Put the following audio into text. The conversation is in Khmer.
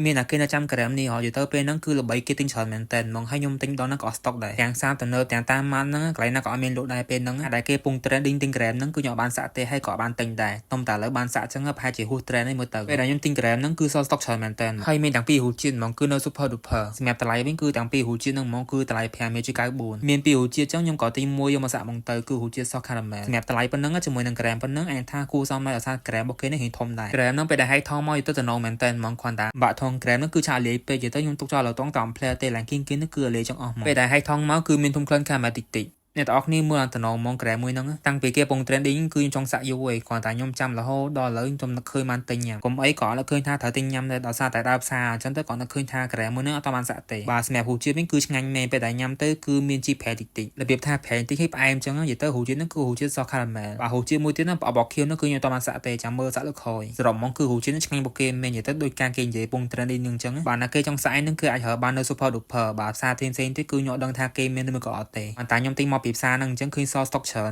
មានអាគេនៅចាំក្រែមនេះយទៅពេលហ្នឹងគឺល្បីគេទិញច្រើនមែនតើមកឲ្យខ្ញុំទិញដល់ហ្នឹងក៏អស់ស្តុកដែរទាំងសារទំនើបទាំងតាមម៉ានហ្នឹងកន្លែងណាក៏អត់មានលក់ដែរពេលហ្នឹងដែលគេពង trending ទិញក្រែមហ្នឹងគឺខ្ញុំបានសាក់ទេហើយក៏បានទិញដែរតុំតែឥឡូវបានសាក់អញ្ចឹងប្រហែលជាហួស trend ហើយមើលទៅពេលដែលខ្ញុំទិញក្រែមហ្នឹងគឺសល់ស្តុកច្រើនមែនតើហើយមានទាំងពីររសជាតិហ្មងគឺនៅ super duper សម្រាប់តម្លៃវិញគឺទាំងពីររសជាតិហ្នឹងហ្មងគឺតម្លៃ 5.94 មានពីររសជាតិអញ្ចឹងខ្ញុំក៏ទិញមួយយកមកសាក់ហ្មងទៅគឺរសជាតិ sauce caramel សម្រាប់តម្លៃប៉ុណ្ណឹងជាមួយនឹងក្រែមប៉ុណ្ណឹងអាចថាគួរសមដែរដោយសារក្រែមរបស់គេនេះរៀងធំដែរក្រែមហ្នឹងពេលដែលហែកថងមកទៅណងមែនតើហ្មងគ្រាន់តែបាក់ថងក្រែមហ្នឹងគឺឆាលាយពេកទៅខ្ញុំទុកចោលឲ្យតងតាមផ្លែទេឡើងគីងនេះគឺលាយចង់អស់មកពេលដែលហែកថងមកគឺមានធំក្លិនកាមេតិចតិចអ្នកទាំងអស់គ្នាមើលអន្តណងមកក្រែមួយហ្នឹងតាំងពីគេពង trending គឺខ្ញុំចង់សាក់យូរឯងគ្រាន់តែខ្ញុំចាំរហូតដល់ឥឡូវខ្ញុំនឹកឃើញបានទិញញ៉ាំកុំអីក៏អត់ឃើញថាត្រូវទិញញ៉ាំដែរដោយសារតែដើរផ្សារអញ្ចឹងទៅក៏នឹកឃើញថាក្រែមួយហ្នឹងអត់បានសាក់ទេបាទសម្រាប់ហូជាតិវិញគឺឆ្ងាញ់មែនពេលដែលញ៉ាំទៅគឺមានជីប្រែតិចតិចរបៀបថាប្រែតិចឲ្យផ្អែមអញ្ចឹងនិយាយទៅហូជាតិហ្នឹងគឺហូជាតិ sauce caramel បាទហូជាតិមួយទៀតហ្នឹងបបខៀវហ្នឹងគឺខ្ញុំអត់បានសាក់ទេចាំមើលសាក់លើខយសរុបមកគឺហូជាតិហ្នឹងឆ្ងាញ់របស់គេមែននិយាយទៅដូចការគេនិយាយពង trending ហ្នឹងអញ្ចឹងបាទណាគេចង់សាក់ហ្នឹងគឺអាចរើបាននៅ super duper បាទផ្សារផ្សេងៗទៀតគឺខ្ញុំអត់ដឹងថាគេមានឬក៏អត់ទេតែខ្ញុំទិញមកពីផ្សារហ្នឹងអញ្ចឹងឃើញសល់ស្តុកច្រើន